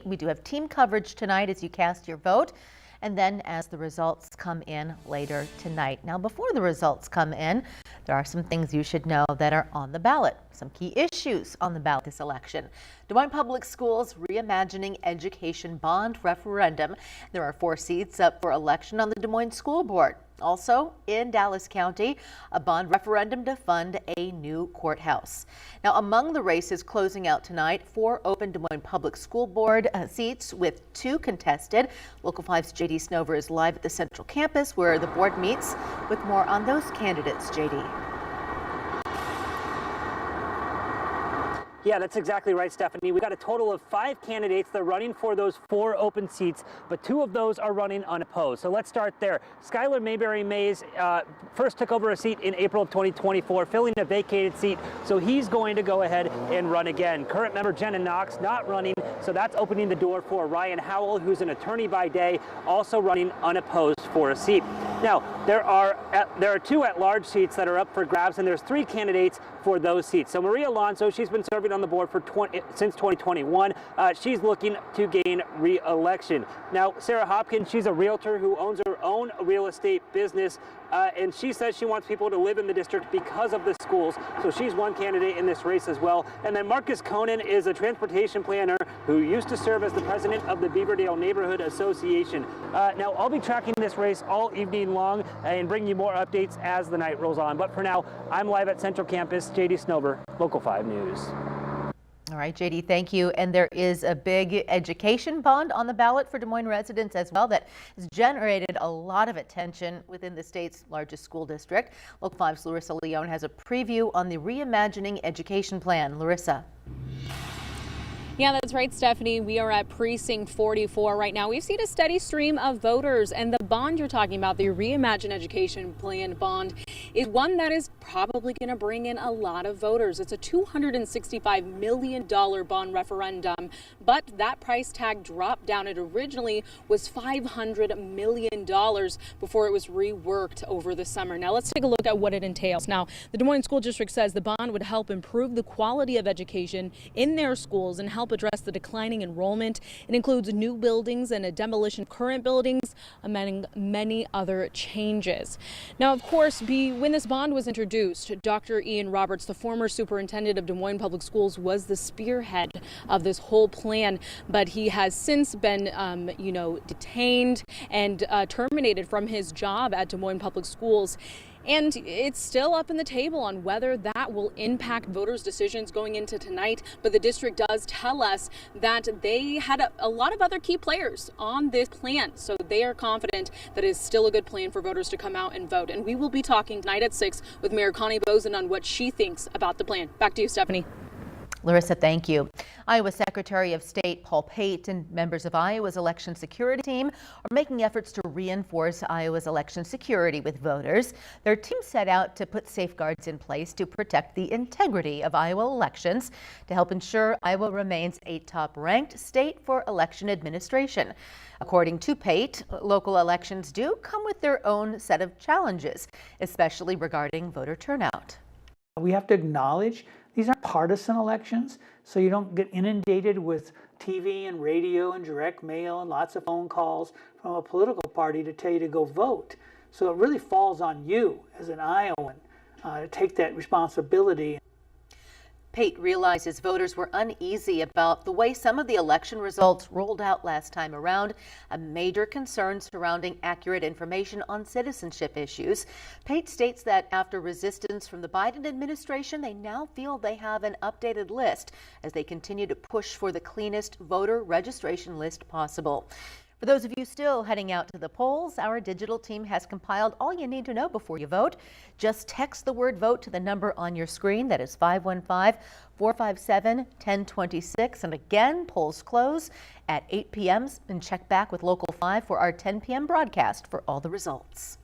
We do have team coverage tonight as you cast your vote, and then as the results come in later tonight. Now, before the results come in, there are some things you should know that are on the ballot, some key issues on the ballot this election. Des Moines Public Schools Reimagining Education Bond Referendum. There are 4 seats up for election on the Des Moines School Board. Also, in Dallas County, a bond referendum to fund a new courthouse. Now, among the races closing out tonight, 4 open Des Moines Public School Board seats with 2 contested. Local 5's JD Snover is live at the Central Campus where the board meets with more on those candidates. JD. Yeah, that's exactly right, Stephanie. We got a total of 5 candidates that are running for those 4 open seats, but 2 of those are running unopposed. So let's start there. Skylar Mayberry Mays first took over a seat in April of 2024, filling a vacated seat. So he's going to go ahead and run again. Current member Jenna Knox not running, so that's opening the door for Ryan Howell, who's an attorney by day, also running unopposed for a seat. Now, there are 2 at-large seats that are up for grabs, and there's 3 candidates for those seats. So Maria Alonso, she's been serving on the board for since 2021. She's looking to gain re-election. Now, Sarah Hopkins, she's a realtor who owns her own real estate business, and she says she wants people to live in the district because of the schools. So she's one candidate in this race as well. And then Marcus Conan is a transportation planner who used to serve as the president of the Beaverdale Neighborhood Association. Now, I'll be tracking this race all evening long and bring you more updates as the night rolls on. But for now, I'm live at Central Campus. JD Snover, Local 5 News. All right, JD, thank you. And there is a big education bond on the ballot for Des Moines residents as well that has generated a lot of attention within the state's largest school district. Local 5's Larissa Leone has a preview on the Reimagining Education Plan. Larissa. Yeah, that's right, Stephanie. We are at precinct 44 right now. We've seen a steady stream of voters, and the bond you're talking about, the Reimagine Education Plan bond, is one that is probably going to bring in a lot of voters. It's a $265 million bond referendum, but that price tag dropped down. It originally was $500 million before it was reworked over the summer. Now let's take a look at what it entails. Now, the Des Moines School District says the bond would help improve the quality of education in their schools and help address the declining enrollment. It includes new buildings and a demolition of current buildings, among many other changes. Now, of course, when this bond was introduced, Dr. Ian Roberts, the former superintendent of Des Moines Public Schools, was the spearhead of this whole plan, but he has since been, detained and terminated from his job at Des Moines Public Schools. And it's still up in the table on whether that will impact voters' decisions going into tonight. But the district does tell us that they had a lot of other key players on this plan. So they are confident that it is still a good plan for voters to come out and vote. And we will be talking tonight at 6 with Mayor Connie Boesen on what she thinks about the plan. Back to you, Stephanie. Larissa, thank you. Iowa Secretary of State Paul Pate and members of Iowa's election security team are making efforts to reinforce Iowa's election security with voters. Their team set out to put safeguards in place to protect the integrity of Iowa elections to help ensure Iowa remains a top-ranked state for election administration. According to Pate, local elections do come with their own set of challenges, especially regarding voter turnout. We have to acknowledge these aren't partisan elections, so you don't get inundated with TV and radio and direct mail and lots of phone calls from a political party to tell you to go vote. So it really falls on you as an Iowan to take that responsibility. Pate realizes voters were uneasy about the way some of the election results rolled out last time around, a major concern surrounding accurate information on citizenship issues. Pate states that after resistance from the Biden administration, they now feel they have an updated list as they continue to push for the cleanest voter registration list possible. For those of you still heading out to the polls, our digital team has compiled all you need to know before you vote. Just text the word vote to the number on your screen. That is 515-457-1026. And again, polls close at 8 p.m. and check back with Local 5 for our 10 p.m. broadcast for all the results.